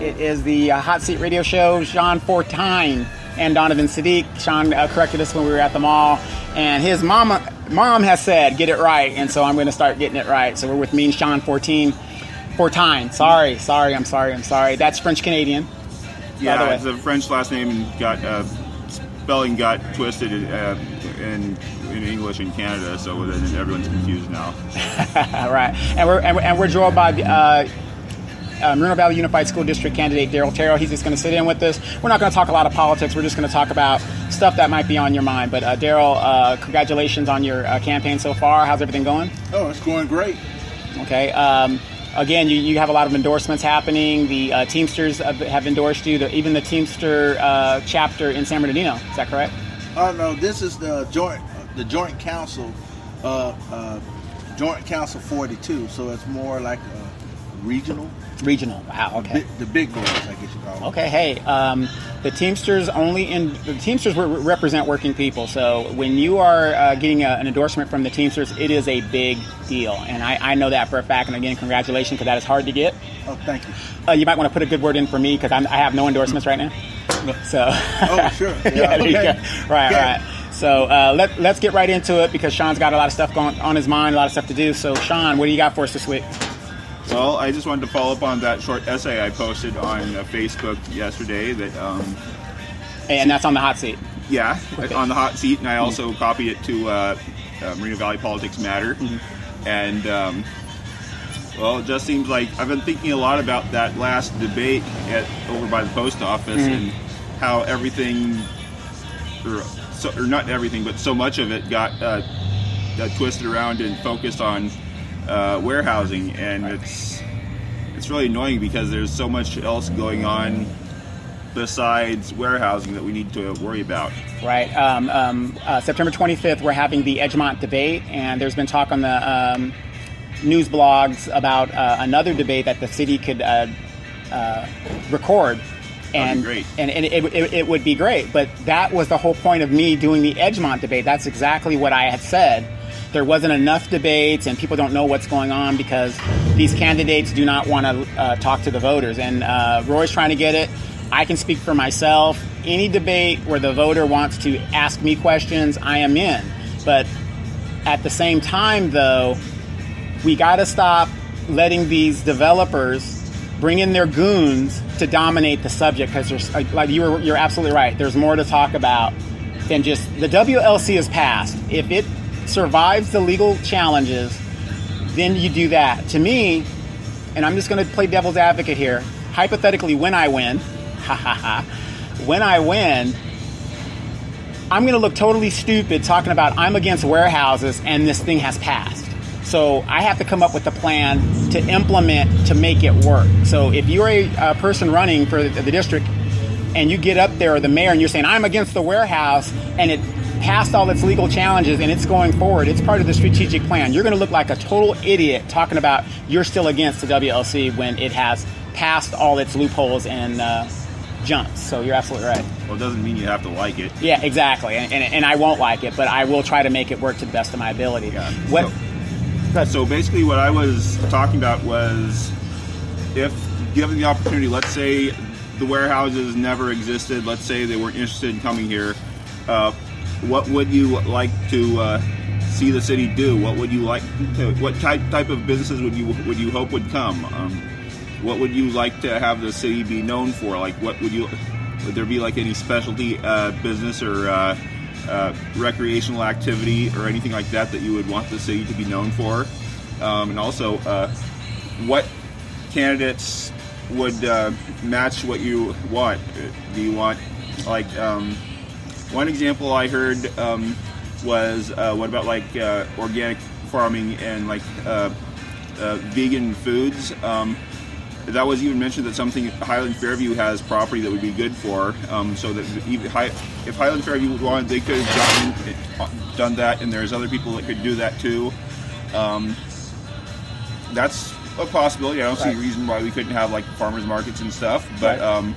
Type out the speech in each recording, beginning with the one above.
It is the Hot Seat Radio Show. Sean Fortine and Donovan Sadiq. Sean corrected us when we were at the mall, and his mom has said, get it right, and so I'm going to start getting it right. So we're with me and Sean Fortine. Sorry. I'm sorry. That's French Canadian. Yeah, it's a French last name. Spelling got twisted in English in Canada, so then everyone's confused now. Right, and we're joined by Moreno Valley Unified School District candidate Daryl Terrell. He's just going to sit in with us. We're not going to talk a lot of politics. We're just going to talk about stuff that might be on your mind. But Daryl, congratulations on your campaign so far. How's everything going? Oh, it's going great. Okay. Again, you have a lot of endorsements happening. The Teamsters have endorsed you. Even the Teamster chapter in San Bernardino. Is that correct? No, this is the joint council, Joint Council 42. So it's more like regional. Wow. Okay. The big boys, I guess you call them. Okay. Hey, the Teamsters represent working people. So when you are getting an endorsement from the Teamsters, it is a big deal, and I know that for a fact. And again, congratulations, because that is hard to get. Oh, thank you. You might want to put a good word in for me, because I have no endorsements right now. So. Oh, sure. Yeah. There you go. Right. So let's get right into it, because Sean's got a lot of stuff going on his mind, a lot of stuff to do. So Sean, what do you got for us this week? Well, I just wanted to follow up on that short essay I posted on Facebook yesterday. And that's on the Hot Seat. Yeah, okay. On the Hot Seat, and I also copied it to Moreno Valley Politics Matter. Mm-hmm. And it just seems like I've been thinking a lot about that last debate over by the post office, and how everything, or not everything, but so much of it got twisted around and focused on warehousing, and it's really annoying, because there's so much else going on besides warehousing that we need to worry about. Right. September 25th, we're having the Edgemont debate, and there's been talk on the news blogs about another debate that the city could record. And, That'd be great. And it would be great, but that was the whole point of me doing the Edgemont debate. That's exactly what I had said. There wasn't enough debates, and people don't know what's going on, because these candidates do not want to talk to the voters. And Roy's trying to get it. I can speak for myself. Any debate where the voter wants to ask me questions, I am in. But at the same time, though, we got to stop letting these developers bring in their goons to dominate the subject, because there's, like you're absolutely right. There's more to talk about than just the WLC is passed. If it survives the legal challenges, then you do that. To me, and I'm just going to play devil's advocate here, hypothetically, when I win, when I win, I'm going to look totally stupid talking about I'm against warehouses and this thing has passed. So I have to come up with a plan to implement to make it work. So if you're a person running for the district, and you get up there, or the mayor, and you're saying, I'm against the warehouse, and it passed all its legal challenges and it's going forward, it's part of the strategic plan, you're going to look like a total idiot talking about you're still against the WLC when it has passed all its loopholes and jumps. So you're absolutely right. Well, it doesn't mean you have to like it. Yeah, exactly. And I won't like it, but I will try to make it work to the best of my ability. Yeah. So basically what I was talking about was, if given the opportunity, let's say the warehouses never existed, let's say they weren't interested in coming here, what would you like to see the city do? What would you like to, what type of businesses would you hope would come? What would you like to have the city be known for? Like, would there be like any specialty business or recreational activity or anything like that you would want the city to be known for? And also, what candidates would match what you want? Do you want, like, one example I heard was what about like organic farming and like vegan foods? That was even mentioned that something Highland Fairview has property that would be good for, so that if Highland Fairview wanted, they could have done that, and there's other people that could do that too. That's a possibility. I don't see a reason why we couldn't have like farmers markets and stuff, but and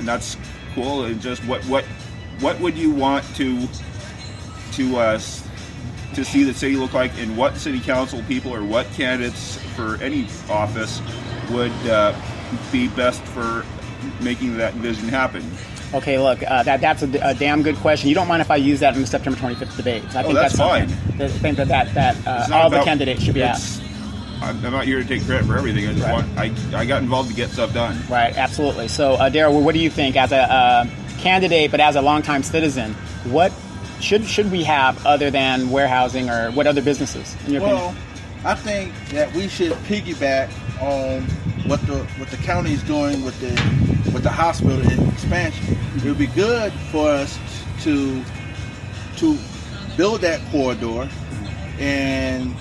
that's cool. And just what would you want to see the city look like, and what city council people or what candidates for any office would be best for making that vision happen? Okay, look, that's a damn good question. You don't mind if I use that in the September 25th debates? I think that's fine. I think that all the candidates should be asked. I'm not here to take credit for everything. I just I got involved to get stuff done. Right, absolutely. So, Daryl, what do you think as a candidate, but as a longtime citizen? What should we have other than warehousing, or what other businesses, in your opinion? I think that we should piggyback on what the county is doing with the hospital and expansion. It would be good for us to build that corridor, and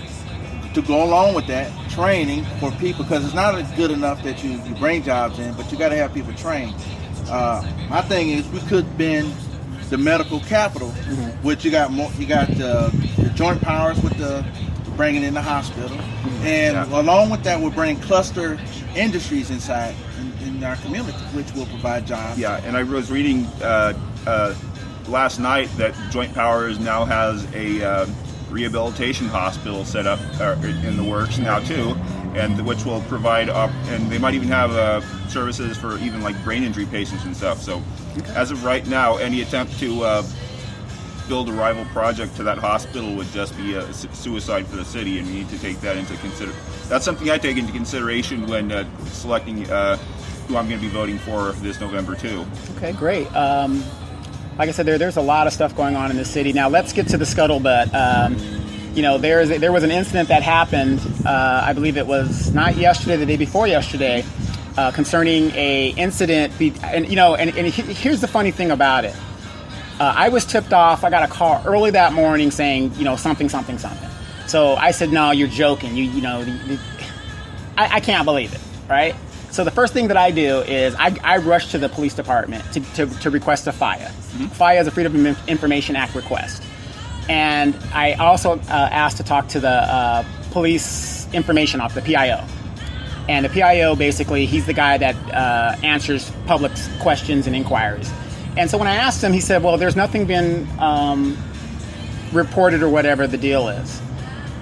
to go along with that, training for people, because it's not good enough that you bring jobs in, but you got to have people trained. My thing is, we could bend the medical capital, which you got the joint powers with the bringing in the hospital, and along with that, we'll bring cluster industries inside in our community, which will provide jobs. Yeah, and I was reading last night that Joint Powers now has a rehabilitation hospital set up in the works now too, and which will provide and they might even have services for even like brain injury patients and stuff. So as of right now, any attempt to build a rival project to that hospital would just be a suicide for the city, and we need to take that into That's something I take into consideration when selecting who I'm going to be voting for this November too. Okay, great. Like I said, there's a lot of stuff going on in the city. Now let's get to the scuttlebutt. There was an incident that happened. I believe it was not yesterday, the day before yesterday, concerning a incident. And here's the funny thing about it. I was tipped off. I got a call early that morning saying, something. So I said, no, you're joking. I can't believe it, right? So the first thing that I do is I rush to the police department to request a FIA. FIA is a Freedom of Information Act request. And I also asked to talk to the police information officer, the PIO. And the PIO, basically, he's the guy that answers public questions and inquiries. And so when I asked him, he said, well, there's nothing been reported or whatever the deal is.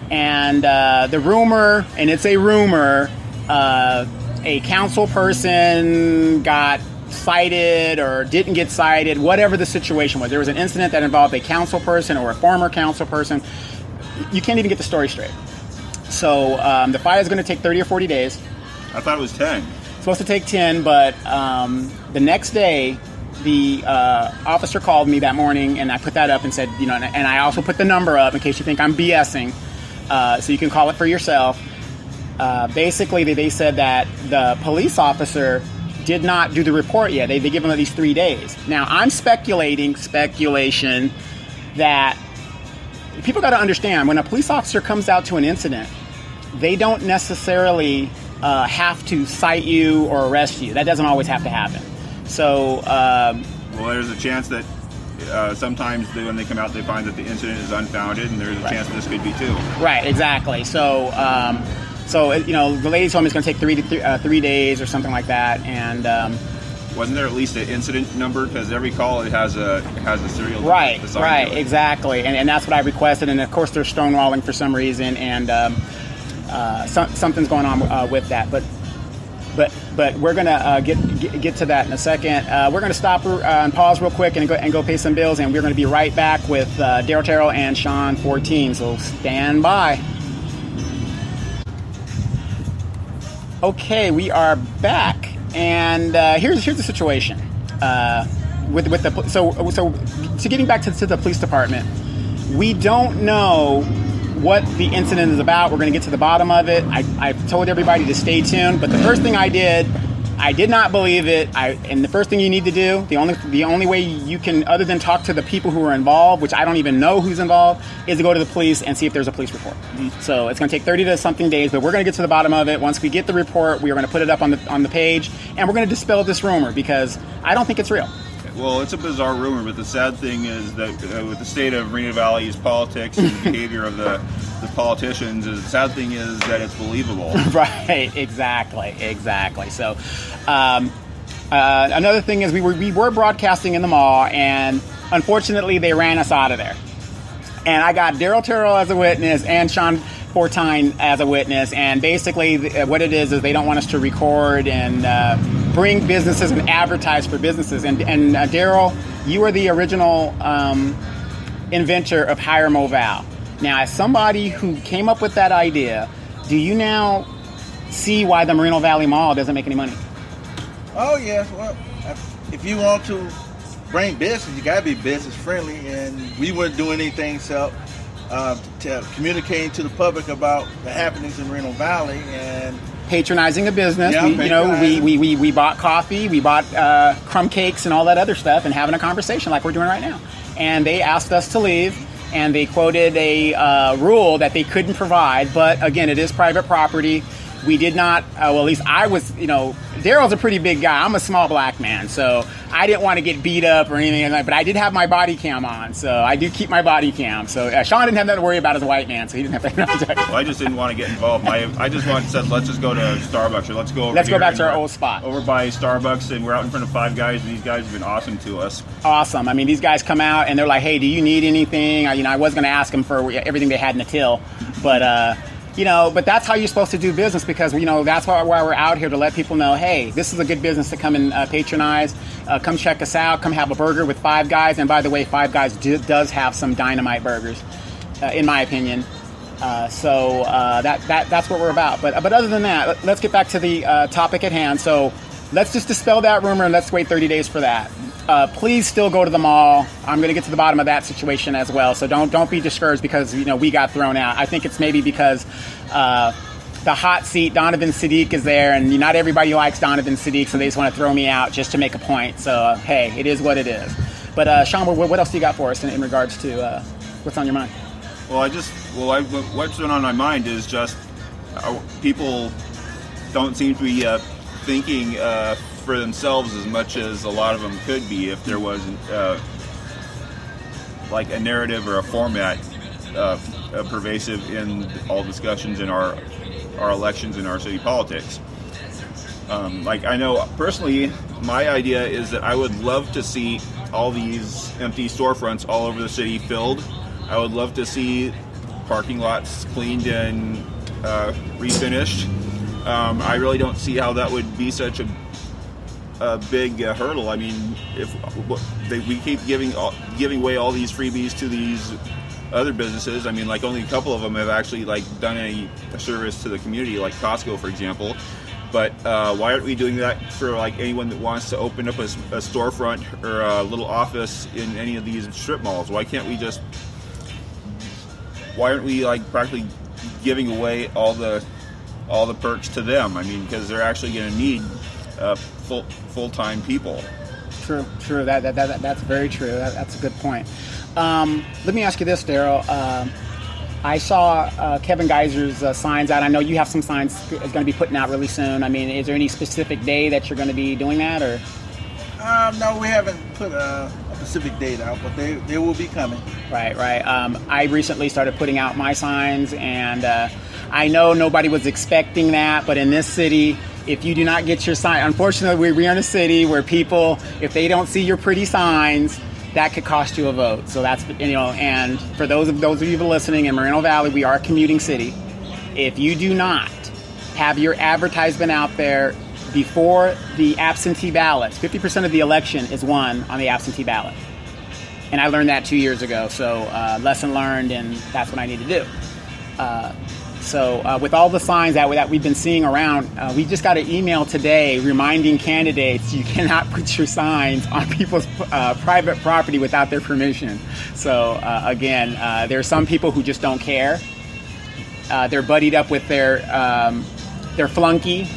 And the rumor, and it's a rumor, a council person got cited or didn't get cited, whatever the situation was. There was an incident that involved a council person or a former council person. You can't even get the story straight. So the FIA is going to take 30 or 40 days. I thought it was 10. It's supposed to take 10, but the next day, the officer called me that morning, and I put that up and said, and I also put the number up in case you think I'm BSing, so you can call it for yourself. Basically, they said that the police officer did not do the report yet. They give him at least 3 days. Now, I'm speculation that people got to understand, when a police officer comes out to an incident, they don't necessarily have to cite you or arrest you. That doesn't always have to happen. So, well, there's a chance that sometimes when they come out, they find that the incident is unfounded, and there's a chance this could be too. Right, exactly. So, the lady told me it's going to take 3 days or something like that, and wasn't there at least an incident number? Because every call it has a serial number. Right, exactly, and that's what I requested. And of course, they're stonewalling for some reason, and something's going on with that. But we're gonna get to that in a second. We're gonna stop and pause real quick and go pay some bills, and we're gonna be right back with Daryl Terrell and Sean 14. So stand by. Okay, we are back, and here's the situation. So getting back to the police department, we don't know what the incident is about. We're going to get to the bottom of it. I've told everybody to stay tuned, but the first thing I did not believe it. And the first thing you need to do, the only way you can, other than talk to the people who are involved, which I don't even know who's involved, is to go to the police and see if there's a police report. So it's going to take 30 to something days, but we're going to get to the bottom of it. Once we get the report, we are going to put it up on the page, and we're going to dispel this rumor because I don't think it's real. Well, it's a bizarre rumor, but the sad thing is that with the state of Reno Valley's politics and the behavior of the politicians, the sad thing is that it's believable. Right, exactly. So another thing is we were broadcasting in the mall, and unfortunately they ran us out of there. And I got Daryl Terrell as a witness and Sean Fortine as a witness. And basically what it is they don't want us to record and bring businesses and advertise for businesses. And Daryl, you are the original inventor of Hire Moval. Now, as somebody who came up with that idea, do you now see why the Moreno Valley Mall doesn't make any money? Oh, yes. Well, if you want to bring business, you got to be business friendly. And we wouldn't do anything except communicating to the public about the happenings in Moreno Valley and patronizing a business. Yeah, we bought coffee, we bought crumb cakes and all that other stuff, and having a conversation like we're doing right now. And they asked us to leave, and they quoted a rule that they couldn't provide. But again, it is private property. We did not. Well, at least I was. Daryl's a pretty big guy. I'm a small black man, so I didn't want to get beat up or anything like that. But I did have my body cam on, so I do keep my body cam. So Sean didn't have nothing to worry about as a white man, so he didn't have to. Well, I just didn't want to get involved. I just said, let's just go to Starbucks, or let's go back to our old spot. Over by Starbucks, and we're out in front of Five Guys, and these guys have been awesome to us. Awesome. I mean, these guys come out, and they're like, hey, do you need anything? I was going to ask them for everything they had in the till, but... but that's how you're supposed to do business, because, that's why we're out here, to let people know, hey, this is a good business to come and patronize. Come check us out. Come have a burger with Five Guys. And by the way, Five Guys does have some dynamite burgers, in my opinion. That's what we're about. But other than that, let's get back to the topic at hand. So let's just dispel that rumor, and let's wait 30 days for that. Please still go to the mall. I'm going to get to the bottom of that situation as well. So don't be discouraged because we got thrown out. I think it's maybe because the hot seat, Donovan Sadiq, is there, and not everybody likes Donovan Sadiq, so they just want to throw me out just to make a point. So hey, it is what it is. But Sean, what else do you got for us in regards to what's on your mind? Well, what's been on my mind is just people don't seem to be thinking for themselves as much as a lot of them could be if there wasn't like a narrative or a format pervasive in all discussions in our elections and our city politics. I know personally, my idea is that I would love to see all these empty storefronts all over the city filled. I would love to see parking lots cleaned and refinished. I really don't see how that would be such a big hurdle. I mean, if we keep giving away all these freebies to these other businesses, I mean, only a couple of them have actually done any service to the community, like Costco, for example. But why aren't we doing that for anyone that wants to open up a storefront or a little office in any of these strip malls? Why aren't we practically giving away all the perks to them? I mean, because they're actually going to need full-time people. True. That's very true. That's a good point. Let me ask you this, Daryl. I saw Kevin Geiser's signs out. I know you have some signs going to be putting out really soon. I mean, is there any specific day that you're going to be doing that, or? No, we haven't put a specific date out, but they will be coming. Right. I recently started putting out my signs, and I know nobody was expecting that, but in this city, if you do not get your sign, unfortunately, we're in a city where people, if they don't see your pretty signs, that could cost you a vote. So that's, and for those of you listening, in Moreno Valley, we are a commuting city. If you do not have your advertisement out there before the absentee ballots, 50% of the election is won on the absentee ballot. And I learned that 2 years ago, so lesson learned, and that's what I need to do. So with all the signs that we've been seeing around, we just got an email today reminding candidates you cannot put your signs on people's private property without their permission. So again, there are some people who just don't care. They're buddied up with their flunky,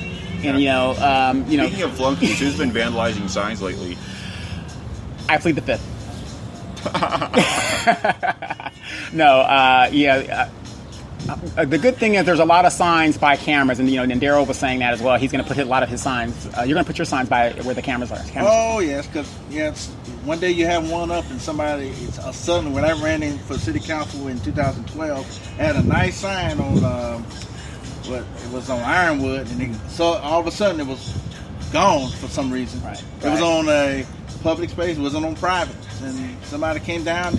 and Speaking of flunkies, who's been vandalizing signs lately? I plead the fifth. No, the good thing is there's a lot of signs by cameras, and and Daryl was saying that as well. He's going to put a lot of his signs. You're going to put your signs by where the cameras are. Oh yes, because one day you have one up, and somebody suddenly, when I ran in for city council in 2012, I had a nice sign on it was on Ironwood, and so all of a sudden it was gone for some reason. Right. It was on a public space. It wasn't on private, and somebody came down.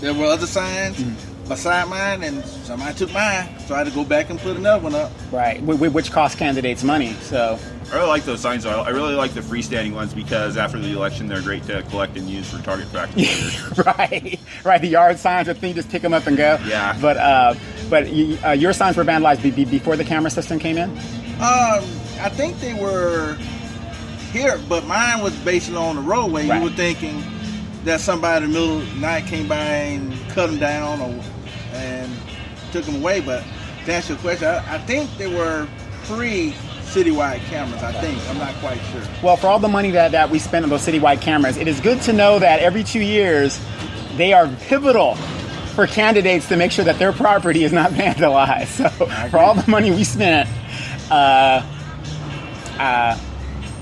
there were other signs beside mine, and somebody took mine, so I had to go back and put another one up. Right, which cost candidates money. So I really like those signs. I really like the freestanding ones because after the election, they're great to collect and use for target practice. right. The yard signs, the thing, just pick them up and go. Yeah. But your signs were vandalized before the camera system came in. I think they were here, but mine was based on the roadway. Right. You were thinking that somebody in the middle of the night came by and cut them down and took them away. But to answer your question, I think there were 3 citywide cameras, I think. I'm not quite sure. Well, for all the money that we spend on those citywide cameras, it is good to know that every 2 years, they are pivotal for candidates to make sure that their property is not vandalized. So for all the money we spent,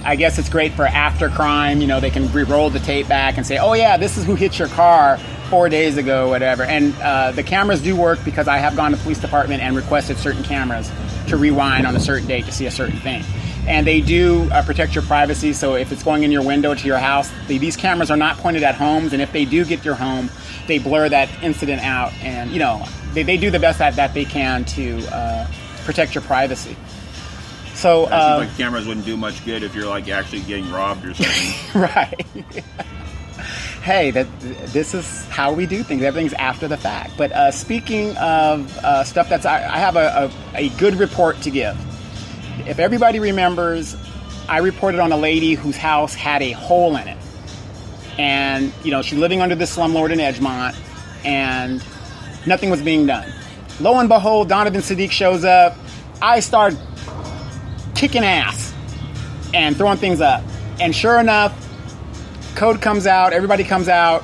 I guess it's great for after crime. You know, they can re-roll the tape back and say, oh yeah, this is who hit your car 4 days ago, whatever. And the cameras do work because I have gone to the police department and requested certain cameras to rewind on a certain date to see a certain thing. And they do protect your privacy. So if it's going in your window to your house, these cameras are not pointed at homes. And if they do get your home, they blur that incident out. And, you know, they do the best that they can to protect your privacy. So It seems like cameras wouldn't do much good if you're like actually getting robbed or something. right. Hey, this is how we do things. Everything's after the fact. But speaking of stuff I have a good report to give. If everybody remembers, I reported on a lady whose house had a hole in it. And, you know, she's living under the slumlord in Edgemont, and nothing was being done. Lo and behold, Donovan Sadiq shows up. I start kicking ass and throwing things up. And sure enough, code comes out, everybody comes out.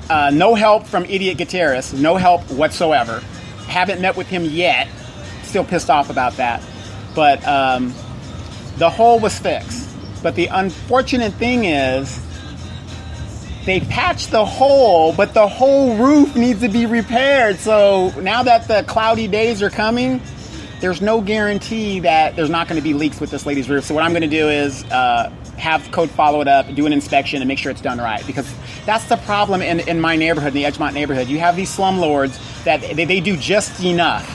No help from Idiot Gutierrez, no help whatsoever. Haven't met with him yet. Still pissed off about that. But the hole was fixed. But the unfortunate thing is, they patched the hole, but the whole roof needs to be repaired. So now that the cloudy days are coming, there's no guarantee that there's not going to be leaks with this lady's roof. So what I'm going to do is have code follow it up, do an inspection, and make sure it's done right. Because that's the problem in my neighborhood, in the Edgemont neighborhood. You have these slumlords that they do just enough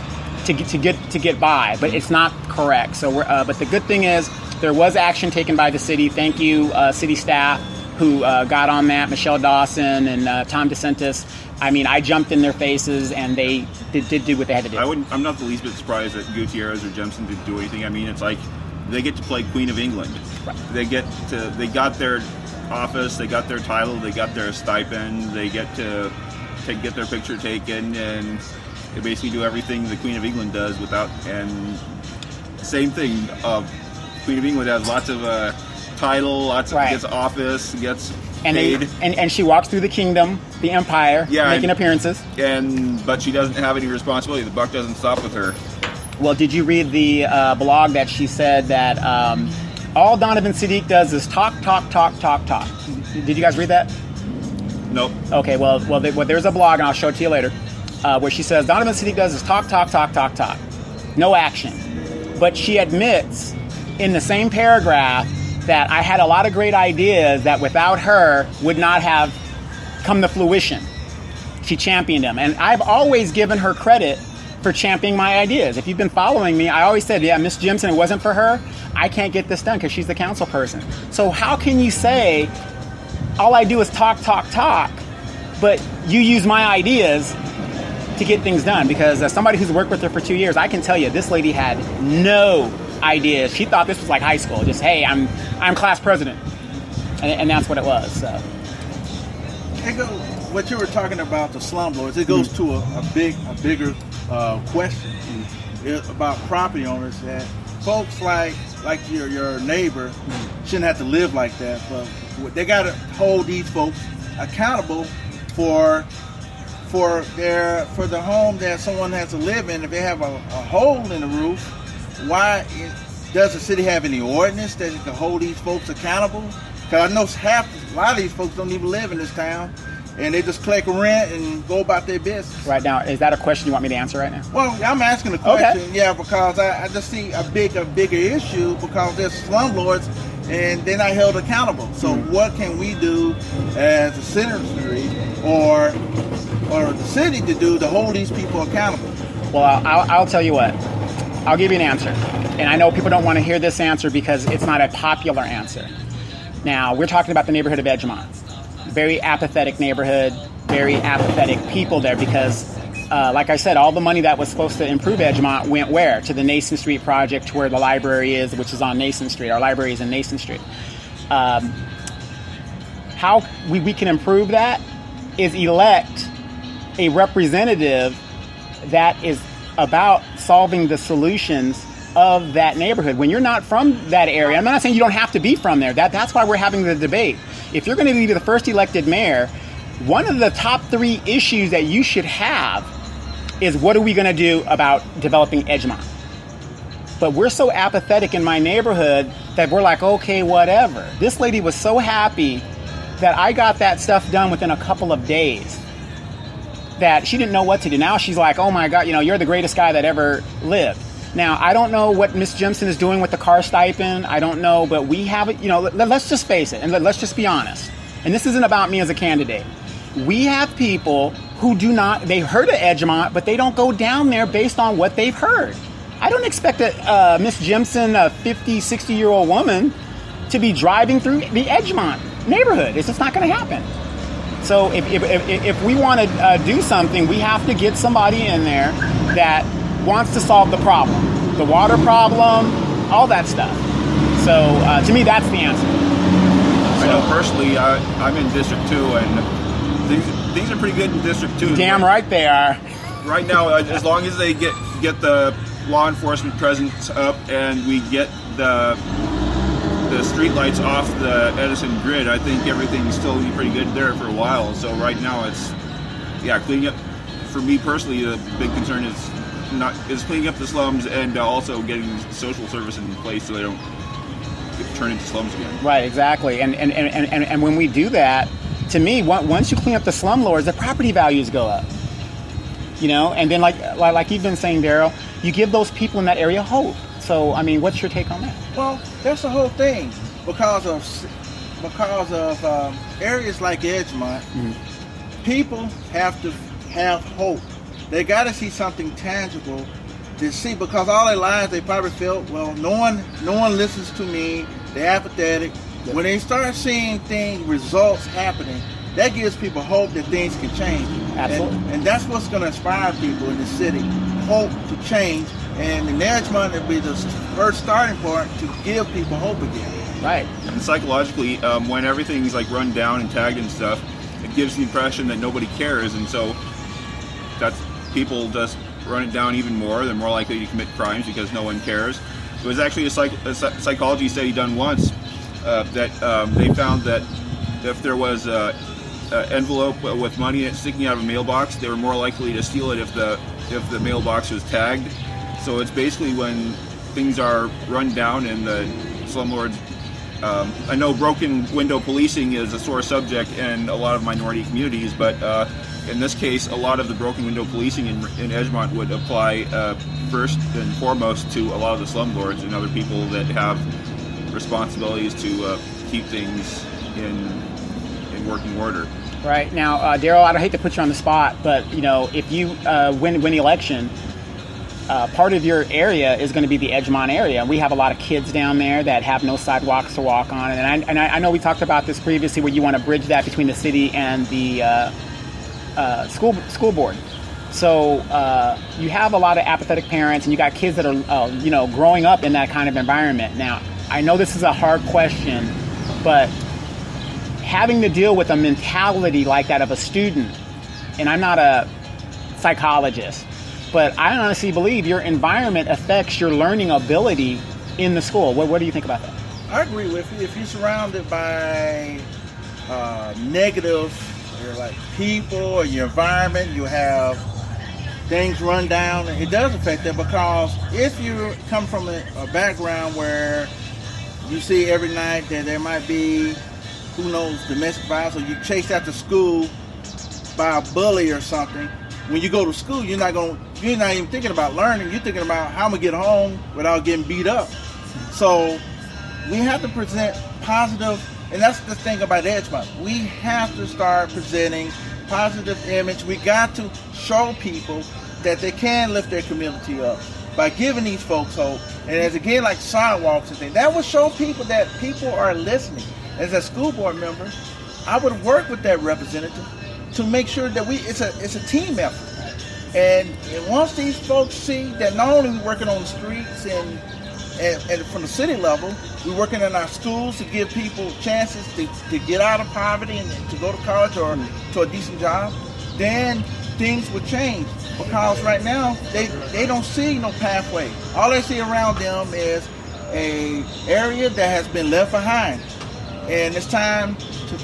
to get by, but it's not correct. So but the good thing is there was action taken by the city. Thank you, city staff, who got on that, Michelle Dawson and Tom DeSantis. I mean, I jumped in their faces, and they did do what they had to do. I'm not the least bit surprised that Gutierrez or Jemison didn't do anything. I mean, it's like they get to play Queen of England. Right. They got their office, they got their title, they got their stipend, they get to get their picture taken, and they basically do everything the Queen of England does without. And same thing, Queen of England has lots of title, gets office, gets paid. And she walks through the kingdom, the empire, making appearances. But she doesn't have any responsibility. The buck doesn't stop with her. Well, did you read the blog that she said that all Donovan Sadiq does is talk? Did you guys read that? Nope. Okay, well, there's a blog, and I'll show it to you later, where she says Donovan Sadiq does is talk. No action. But she admits in the same paragraph that I had a lot of great ideas that without her would not have come to fruition. She championed them. And I've always given her credit for championing my ideas. If you've been following me, I always said, yeah, Miss Jemison, it wasn't for her, I can't get this done because she's the council person. So how can you say, all I do is talk, but you use my ideas to get things done? Because as somebody who's worked with her for 2 years, I can tell you this lady had no ideas. She thought this was like high school. Just, hey, I'm class president. And that's what it was. So. What you were talking about, the slumlords, it goes to a bigger question about property owners, that folks like your neighbor shouldn't have to live like that. But they got to hold these folks accountable for the home that someone has to live in. If they have a hole in the roof, why does the city have any ordinance that can hold these folks accountable? Because I know a lot of these folks don't even live in this town, and they just collect rent and go about their business. Right now, is that a question you want me to answer right now? Well, I'm asking a question, okay. Yeah, because I just see a bigger issue because there's slumlords and they're not held accountable. So what can we do as a citizenry or or the city to do to hold these people accountable? Well, I'll tell you what. I'll give you an answer. And I know people don't want to hear this answer because it's not a popular answer. Now, we're talking about the neighborhood of Edgemont. Very apathetic neighborhood, very apathetic people there because, like I said, all the money that was supposed to improve Edgemont went where? To the Nason Street project, to where the library is, which is on Nason Street. Our library is in Nason Street. How we can improve that is elect a representative that is about solving the solutions of that neighborhood. When you're not from that area, I'm not saying you don't have to be from there. That's why we're having the debate. If you're going to be the first elected mayor, one of the top 3 issues that you should have is what are we going to do about developing Edgemont? But we're so apathetic in my neighborhood that we're like, okay, whatever. This lady was so happy that I got that stuff done within a couple of days that she didn't know what to do. Now she's like, oh my God, you're the greatest guy that ever lived. Now, I don't know what Ms. Jimson is doing with the car stipend. I don't know, but we have it, let's just face it and let's just be honest. And this isn't about me as a candidate. We have people who they heard of Edgemont, but they don't go down there based on what they've heard. I don't expect Ms. Jimson, a 50, 60-year-old woman, to be driving through the Edgemont neighborhood. It's just not going to happen. So if we want to do something, we have to get somebody in there that wants to solve the problem, the water problem, all that stuff. So to me, that's the answer. I know personally, I'm in District 2, and things are pretty good in District 2. Damn right they are. Right now, as long as they get the law enforcement presence up and we get the street lights off the Edison grid, I think everything's still be pretty good there for a while. So right now it's cleaning up. For me personally, the big concern is cleaning up the slums and also getting social service in place so they don't turn into slums again. Right, exactly. And when we do that, to me, once you clean up the slumlords, the property values go up. And then like you've been saying, Daryl, you give those people in that area hope. So, I mean, what's your take on that? Well, that's the whole thing. Because of areas like Edgemont, people have to have hope. They got to see something tangible to see, because all their lives they probably felt, well, no one listens to me. They're apathetic. Yep. When they start seeing results happening, that gives people hope that things can change. Absolutely. And that's what's going to inspire people in the city, hope to change. And the Edgemont will be the first starting point to give people hope again. Right. And psychologically, when everything's like run down and tagged and stuff, it gives the impression that nobody cares, and so that's people just run it down even more. They're more likely to commit crimes because no one cares. It was actually a psychology study done once that they found that if there was an envelope with money in it sticking out of a mailbox, they were more likely to steal it if the mailbox was tagged. So it's basically when things are run down and the slumlords. I know broken window policing is a sore subject in a lot of minority communities, but in this case, a lot of the broken window policing in Edgemont would apply first and foremost to a lot of the slumlords and other people that have responsibilities to keep things in working order. Right. Now, Daryl, I hate to put you on the spot, but if you win the election, part of your area is going to be the Edgemont area. We have a lot of kids down there that have no sidewalks to walk on, and I know we talked about this previously, where you want to bridge that between the city and the school board. So you have a lot of apathetic parents, and you got kids that are growing up in that kind of environment. Now, I know this is a hard question, but having to deal with a mentality like that of a student, and I'm not a psychologist, but I honestly believe your environment affects your learning ability in the school. What do you think about that? I agree with you. If you're surrounded by negative, like people or your environment, you have things run down, it does affect that, because if you come from a background where you see every night that there might be, who knows, domestic violence, or you chased after school by a bully or something, when you go to school, you're not even thinking about learning. You're thinking about how I'm gonna get home without getting beat up. So we have to present positive, and that's the thing about Edgemont. We have to start presenting positive image. We got to show people that they can lift their community up by giving these folks hope. And as again, like sidewalks and things, that will show people that people are listening. As a school board member, I would work with that representative to make sure that it's a team effort. And once these folks see that not only we're working on the streets and from the city level, we're working in our schools to give people chances to get out of poverty and to go to college or to a decent job, then things will change. Because right now, they don't see no pathway. All they see around them is an area that has been left behind. And it's time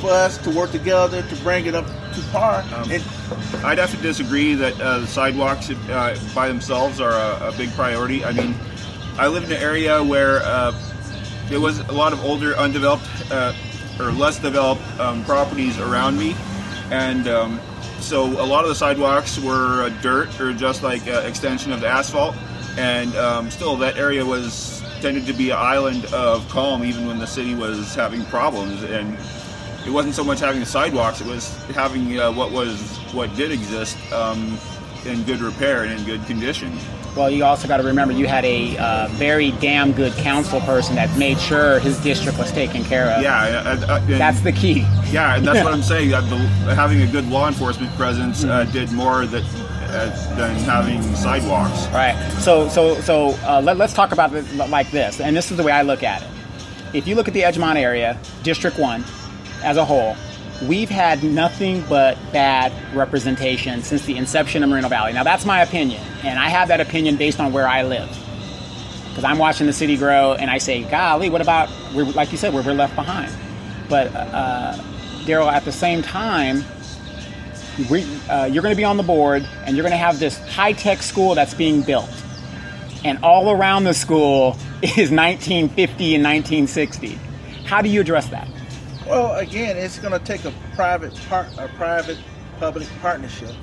for us to work together to bring it up to par. I'd have to disagree that the sidewalks by themselves are a big priority. I mean, I live in an area where there was a lot of older, undeveloped or less developed properties around me, and so a lot of the sidewalks were dirt or just like extension of the asphalt, and still that area tended to be an island of calm even when the city was having problems. And it wasn't so much having the sidewalks, it was having what did exist in good repair and in good condition. Well, you also got to remember you had a very damn good council person that made sure his district was taken care of. Yeah, that's the key. Yeah, and that's what I'm saying. Having a good law enforcement presence did more than having sidewalks. Right. So let's talk about it like this, and this is the way I look at it. If you look at the Edgemont area, District 1, as a whole, we've had nothing but bad representation since the inception of Moreno Valley. Now, that's my opinion, and I have that opinion based on where I live. Because I'm watching the city grow, and I say, golly, what about, like you said, we're left behind. But, Daryl, at the same time, you're going to be on the board, and you're going to have this high-tech school that's being built. And all around the school is 1950 and 1960. How do you address that? Well, again, it's going to take a private-public partnership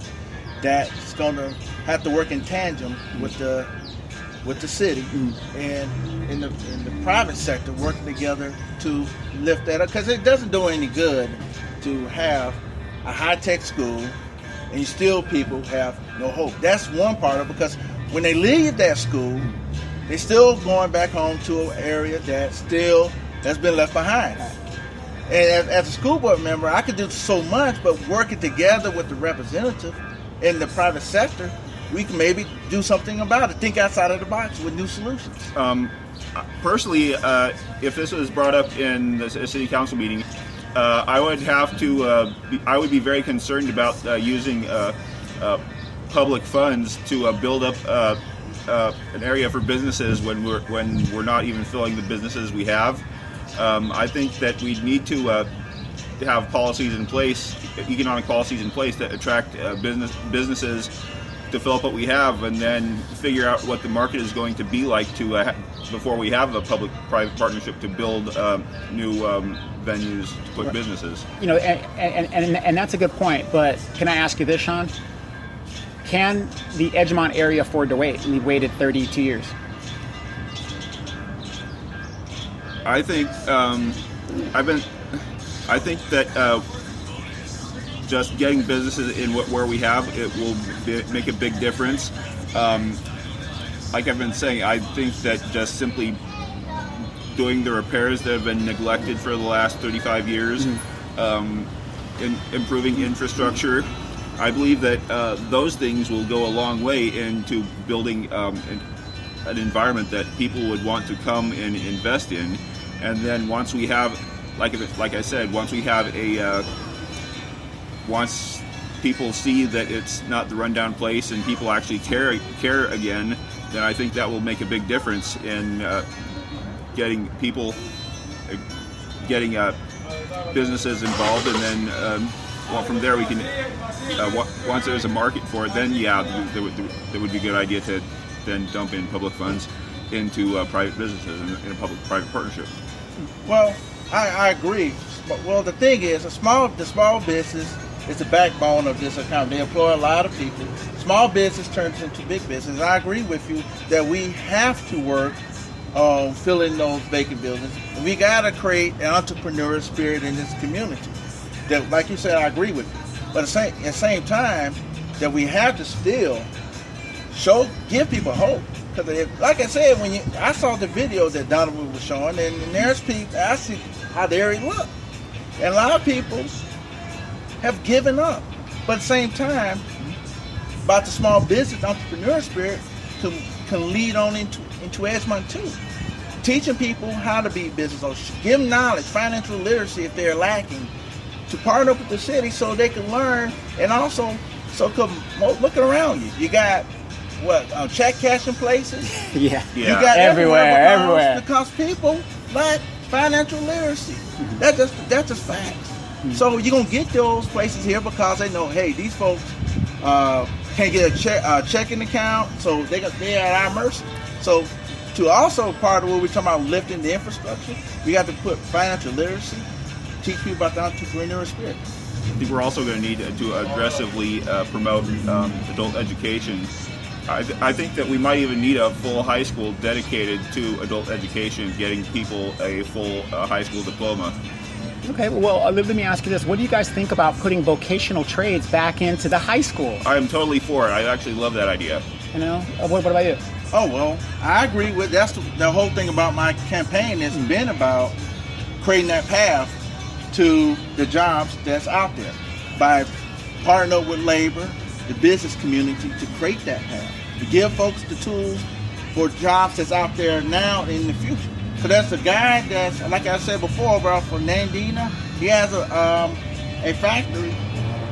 that's going to have to work in tandem with the city and in the private sector working together to lift that up. Because it doesn't do any good to have a high-tech school and still people have no hope. That's one part of it, because when they leave that school, they're still going back home to an area that's been left behind. And as a school board member, I could do so much, but working together with the representative in the private sector, we can maybe do something about it. Think outside of the box with new solutions. Personally, if this was brought up in the city council meeting, I would have to. I would be very concerned about using public funds to build up an area for businesses when we're not even filling the businesses we have. I think that we need to have policies in place, economic policies in place that attract businesses to fill up what we have, and then figure out what the market is going to be like before we have a public-private partnership to build new venues to put businesses. You know, and that's a good point. But can I ask you this, Sean? Can the Edgemont area afford to wait? We've waited 32 years. I think I think that just getting businesses in where we have, it will make a big difference. Like I've been saying, I think that just simply doing the repairs that have been neglected for the last 35 years, improving infrastructure, I believe that those things will go a long way into building an environment that people would want to come and invest in. And then once we have, like I said, once people see that it's not the rundown place and people actually care again, then I think that will make a big difference in getting businesses involved. And then from there we can, once there's a market for it, then there would be a good idea to then dump in public funds into private businesses in a public-private partnership. Well, I agree. Well, the thing is, the small business is the backbone of this economy. They employ a lot of people. Small business turns into big business. I agree with you that we have to work on filling those vacant buildings. We got to create an entrepreneurial spirit in this community. That, like you said, I agree with you. But at the same time, that we have to still give people hope. Because, like I said, I saw the video that Donovan was showing, and there's people, I see how they look. And a lot of people have given up. But at the same time, about the small business entrepreneur spirit can lead on into Edgemont too. Teaching people how to be business owners, give them knowledge, financial literacy if they're lacking, to partner up with the city so they can learn, and also looking around you. You got check cashing places. Yeah. You got everywhere. Because people lack financial literacy. Mm-hmm. That's just facts. Mm-hmm. So you're gonna get those places here because they know, hey, these folks can't get a checking account, so they're at our mercy. So to also part of what we're talking about, lifting the infrastructure, we got to put financial literacy, teach people about the entrepreneurial spirit. I think we're also going to need to aggressively promote adult education. I think that we might even need a full high school dedicated to adult education, getting people a full high school diploma. Okay, well, let me ask you this. What do you guys think about putting vocational trades back into the high school? I am totally for it. I actually love that idea. You know, what about you? Oh, well, I agree with that's the whole thing about my campaign has been about creating that path to the jobs that's out there by partnering up with labor, the business community, to create that path, to give folks the tools for jobs that's out there now and in the future. So that's a guy that's, like I said before, bro, from Nandina, he has a factory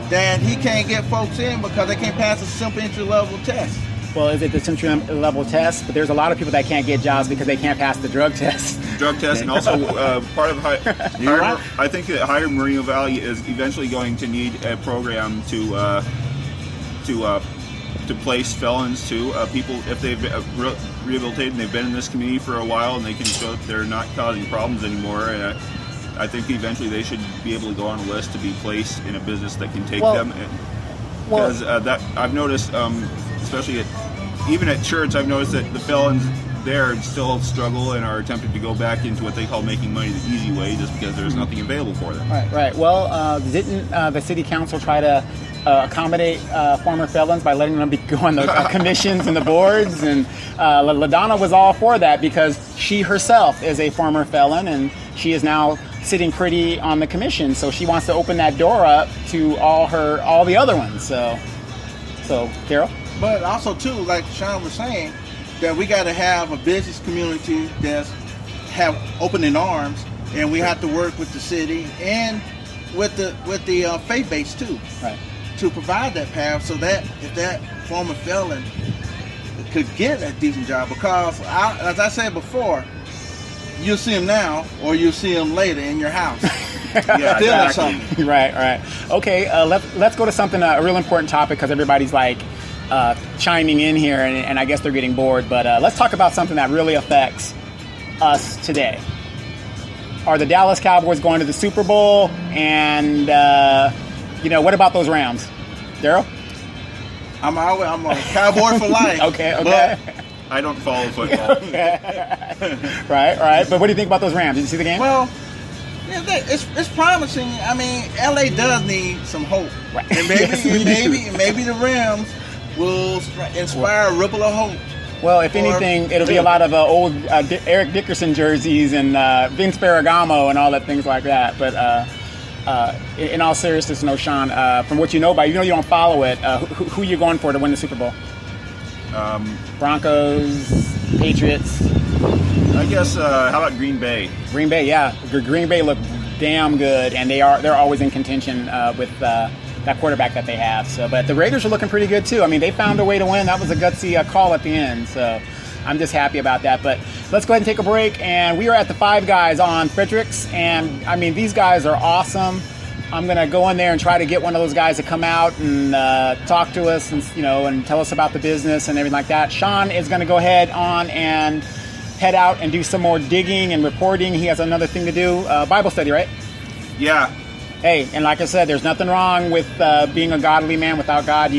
that he can't get folks in because they can't pass a simple entry-level test. Well, is it the entry-level test? But there's a lot of people that can't get jobs because they can't pass the drug test. Drug test, and also part of I think that Higher Merino Valley is eventually going to need a program to place felons to people if they've rehabilitated and they've been in this community for a while and they can show that they're not causing problems anymore. And I think eventually they should be able to go on a list to be placed in a business that can take them. Because that I've noticed, especially even at church, I've noticed that the felons there still struggle and are tempted to go back into what they call making money the easy way, just because there's nothing available for them. Right. Well, didn't the city council try to accommodate former felons by letting them go on the commissions and the boards? And LaDonna was all for that because she herself is a former felon and she is now sitting pretty on the commission. So she wants to open that door up to all the other ones. So Carol? But also too, like Sean was saying, that we got to have a business community that's have opening arms, and we have to work with the city and with the faith base too, right, to provide that path so that if that former felon could get a decent job, because as I said before, you'll see him now or you'll see him later in your house. Yeah, exactly. Right. Okay, let's go to something a real important topic because everybody's like chiming in here, and I guess they're getting bored. But let's talk about something that really affects us today. Are the Dallas Cowboys going to the Super Bowl? And what about those Rams, Daryl? I'm a Cowboy for life. Okay. I don't follow football. Right. But what do you think about those Rams? Did you see the game? Well, yeah, it's promising. I mean, LA does need some hope, right. And maybe the Rams will inspire a ripple of hope. Well, if anything, it'll be a lot of old Eric Dickerson jerseys and Vince Ferragamo and all that things like that. But in all seriousness, no, Sean, from what you know about, you don't follow it, who are you going for to win the Super Bowl? Broncos, Patriots. I guess, how about Green Bay? Green Bay, yeah. Green Bay look damn good, and they're always in contention with that quarterback that they have. So, but the Raiders are looking pretty good too. I mean, they found a way to win. That was a gutsy call at the end. So I'm just happy about that. But let's go ahead and take a break. And we are at the Five Guys on Fredericks. And I mean, these guys are awesome. I'm going to go in there and try to get one of those guys to come out and talk to us and, and tell us about the business and everything like that. Sean is going to go ahead on and head out and do some more digging and reporting. He has another thing to do. Bible study, right? Yeah. Hey, and like I said, there's nothing wrong with being a godly man. Without God,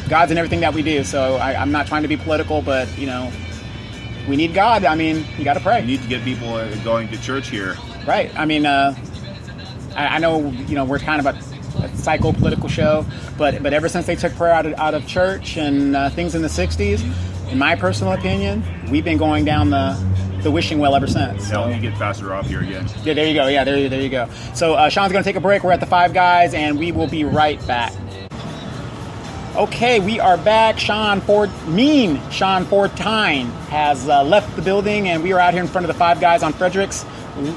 God's in everything that we do. So I'm not trying to be political, but, we need God. I mean, you got to pray. We need to get people going to church here. Right. I mean, I know, we're kind of psycho-political show. But ever since they took prayer out of church and things in the 60s, in my personal opinion, we've been going down the wishing well ever since. Yeah, let me get Pastor Rob here again. Yeah, there you go. Yeah, there you go. So Sean's going to take a break. We're at the Five Guys, and we will be right back. Okay, we are back. Sean Fortine has left the building, and we are out here in front of the Five Guys on Fredericks.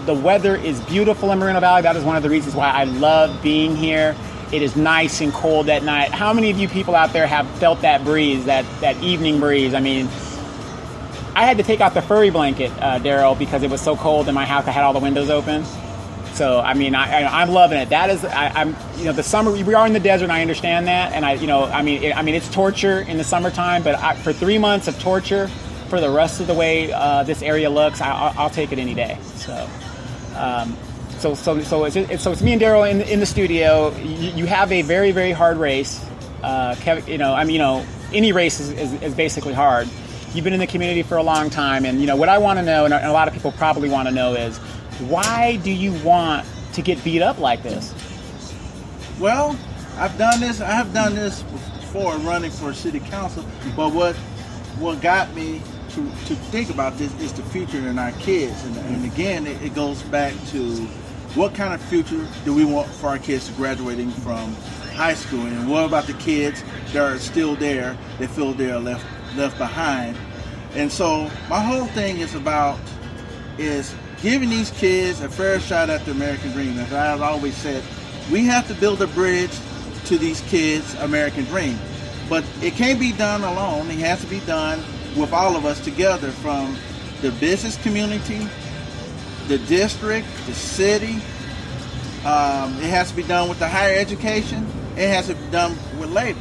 The weather is beautiful in Moreno Valley. That is one of the reasons why I love being here. It is nice and cold at night. How many of you people out there have felt that breeze, that evening breeze? I mean, I had to take out the furry blanket, Daryl, because it was so cold in my house. I had all the windows open. So I mean, I'm loving it. That is, I'm the summer. We are in the desert, and I understand that. And I mean, it's torture in the summertime, but for 3 months of torture, for the rest of the way this area looks, I'll take it any day. So, so it's me and Daryl in the studio. You have a very, very hard race. Kevin, any race is basically hard. You've been in the community for a long time, and what I want to know, and a lot of people probably want to know, is why do you want to get beat up like this? Well, I've done this. I have done this before running for city council. But what got me to think about this is the future in our kids. And again, it goes back to what kind of future do we want for our kids graduating from high school, and what about the kids that are still there, that feel they're left behind. And so my whole thing is giving these kids a fair shot at the American dream. As I've always said, we have to build a bridge to these kids' American dream. But it can't be done alone. It has to be done with all of us together, from the business community, the district, the city. It has to be done with the higher education. It has to be done with labor.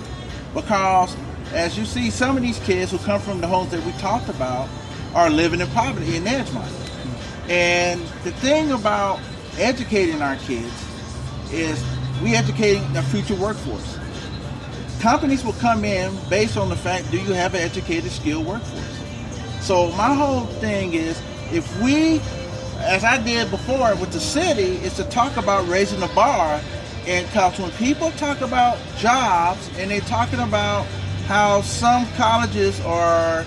Because as you see, some of these kids who come from the homes that we talked about are living in poverty in Edgemont. And the thing about educating our kids is we educating the future workforce. Companies will come in based on the fact, do you have an educated, skilled workforce? So my whole thing is, if we, as I did before with the city, is to talk about raising the bar. And because when people talk about jobs, and they're talking about how some colleges are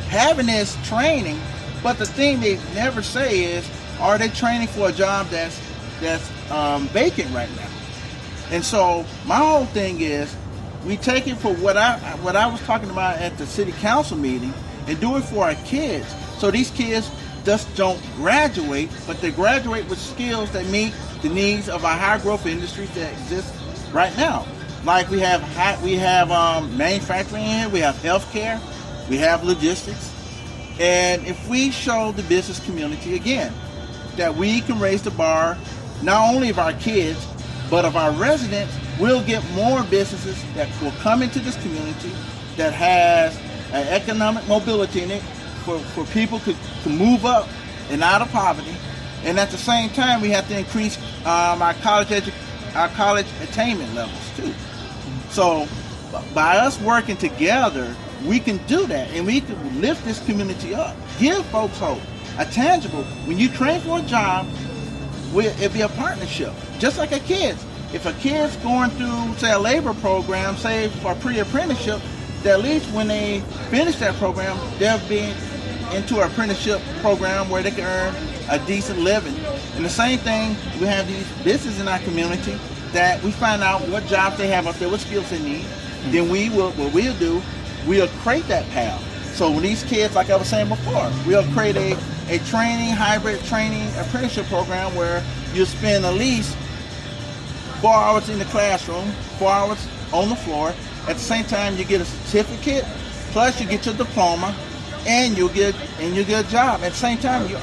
having this training, but the thing they never say is, are they training for a job that's vacant right now? And so my whole thing is, we take it for what I was talking about at the city council meeting, and do it for our kids. So these kids just don't graduate, but they graduate with skills that meet the needs of our high growth industries that exist right now. Like we have manufacturing in here, we have healthcare, we have logistics. And if we show the business community, again, that we can raise the bar, not only of our kids, but of our residents, we'll get more businesses that will come into this community that has an economic mobility in it for people to move up and out of poverty. And at the same time, we have to increase our college attainment levels too. So by us working together, we can do that, and we can lift this community up, give folks hope, a tangible. When you train for a job, it'll be a partnership, just like a kids. If a kid's going through, say, a labor program, say for pre-apprenticeship, that at least when they finish that program, they'll be into an apprenticeship program where they can earn a decent living. And the same thing, we have these businesses in our community that we find out what jobs they have up there, what skills they need. Then we'll create that path. So when these kids, like I was saying before, we'll create a training, hybrid training apprenticeship program where you'll spend at least 4 hours in the classroom, 4 hours on the floor. At the same time, you get a certificate, plus you get your diploma, and you get a job. At the same time, you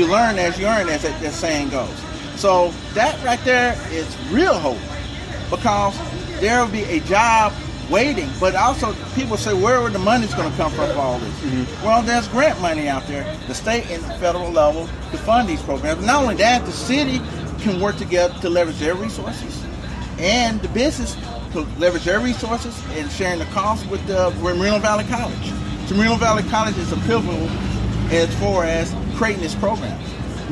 learn as you earn, as that saying goes. So that right there is real hope, because there will be a job waiting. But also, people say, where the money's going to come from for all this? Mm-hmm. Well, there's grant money out there, the state and the federal level, to fund these programs. Not only that, the city can work together to leverage their resources, and the business to leverage their resources and sharing the cost with Moreno Valley College. So Moreno Valley College is a pivotal as far as creating this program,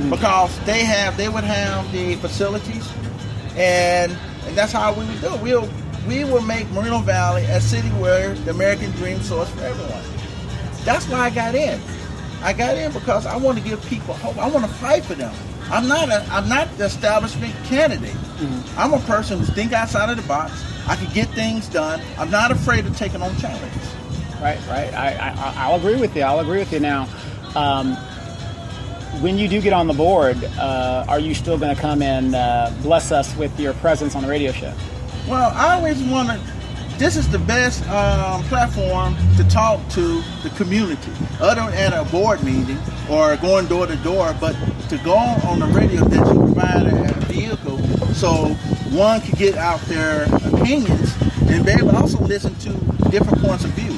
because they would have the facilities, and And that's how we would do it. We will make Moreno Valley a city where the American dream soars for everyone. That's why I got in. I got in because I want to give people hope. I want to fight for them. I'm not the establishment candidate. Mm-hmm. I'm a person who thinks outside of the box. I can get things done. I'm not afraid of taking on challenges. Right. I'll agree with you. Now, when you do get on the board, are you still going to come and bless us with your presence on the radio show? Well, I always want to. This is the best platform to talk to the community, other than at a board meeting or going door to door, but to go on the radio that you provide a vehicle so one can get out their opinions and be able to also listen to different points of view.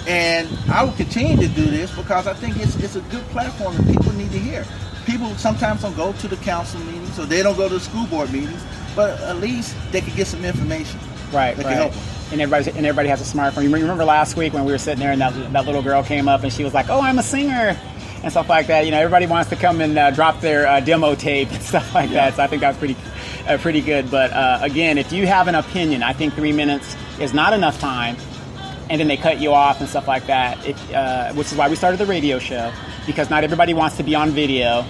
And I will continue to do this because I think it's a good platform that people need to hear. People sometimes don't go to the council meetings or they don't go to the school board meetings, but at least they can get some information. Right. Can help them. And everybody has a smartphone. You remember last week when we were sitting there and that little girl came up and she was like, "Oh, I'm a singer," and stuff like that. Everybody wants to come and drop their demo tape and stuff like that. So I think that's pretty good. But again, if you have an opinion, I think 3 minutes is not enough time. And then they cut you off and stuff like that, which is why we started the radio show, because not everybody wants to be on video.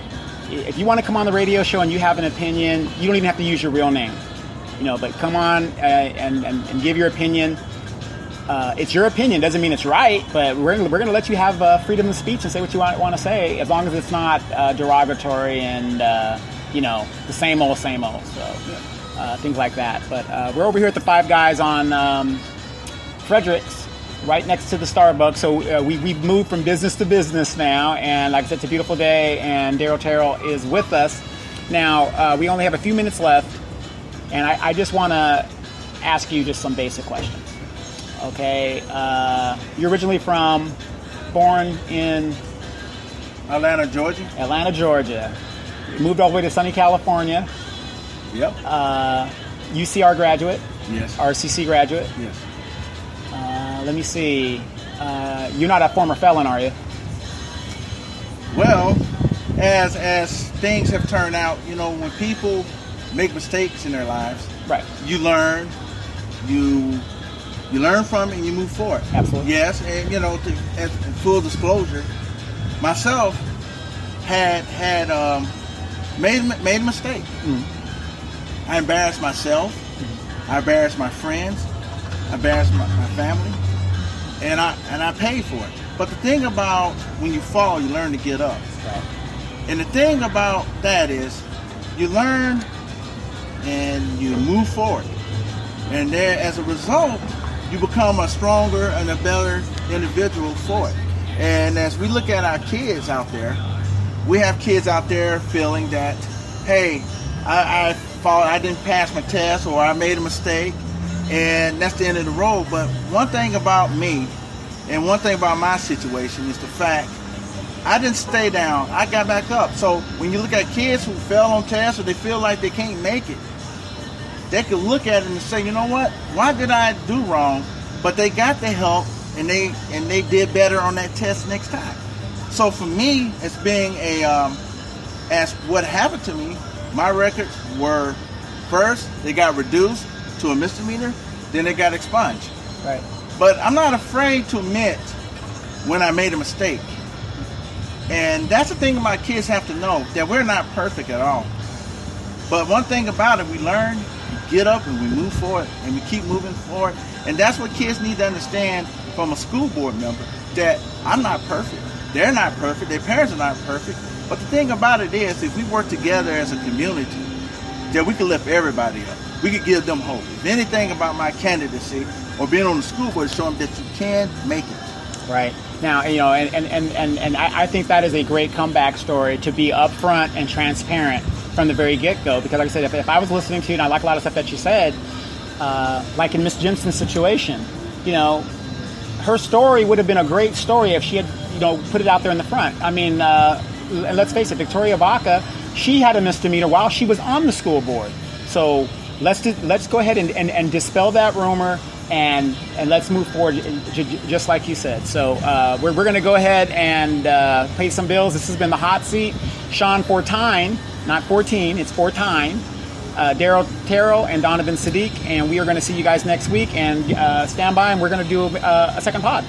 If you want to come on the radio show and you have an opinion, you don't even have to use your real name. But come on and give your opinion. It's your opinion. Doesn't mean it's right, but we're going to let you have freedom of speech and say what you want to say, as long as it's not derogatory and the same old. So things like that. But we're over here at the Five Guys on Fredericks, right next to the Starbucks. So we've moved from business to business now, and like I said, it's a beautiful day, and Daryl Terrell is with us. Now, we only have a few minutes left, and I just want to ask you just some basic questions. Okay, you're originally born in Atlanta, Georgia. Moved all the way to sunny California. Yep. UCR graduate. Yes. RCC graduate. Yes. Let me see. You're not a former felon, are you? Well, as things have turned out, when people make mistakes in their lives, right? You learn, you learn from it, and you move forward. Absolutely. Yes, and as full disclosure, myself had made a mistake. Mm-hmm. I embarrassed myself. Mm-hmm. I embarrassed my friends. I embarrassed my family, and I paid for it. But the thing about when you fall, you learn to get up. Right. And the thing about that is, you learn and you move forward, and there, as a result, you become a stronger and a better individual for it. And as we look at our kids out there, we have kids out there feeling that, hey, I didn't pass my test, or I made a mistake. And that's the end of the road. But one thing about me, and one thing about my situation, is the fact I didn't stay down. I got back up. So when you look at kids who fell on tests or they feel like they can't make it, they can look at it and say, you know what? Why did I do wrong? But they got the help, and they did better on that test next time. So for me, as being as what happened to me, my records were, first, they got reduced to a misdemeanor, then they got expunged. Right. But I'm not afraid to admit when I made a mistake. And that's the thing my kids have to know, that we're not perfect at all. But one thing about it, we learn, we get up, and we move forward, and we keep moving forward. And that's what kids need to understand from a school board member, that I'm not perfect. They're not perfect. Their parents are not perfect. But the thing about it is, if we work together as a community, that we can lift everybody up. We could give them hope. If anything about my candidacy or being on the school board, show them that you can make it. Right. Now, and I think that is a great comeback story, to be upfront and transparent from the very get-go. Because like I said, if I was listening to you, and I like a lot of stuff that you said, like in Miss Jimson's situation, her story would have been a great story if she had, put it out there in the front. I mean, let's face it, Victoria Vaca, she had a misdemeanor while she was on the school board. So let's go ahead and dispel that rumor, and let's move forward, just like you said. So we're going to go ahead and pay some bills. This has been the Hot Seat. Sean Fortine, not 14, it's Fortine. Daryl Terrell and Donovan Sadiq, and we are going to see you guys next week. And stand by, and we're going to do a second pod.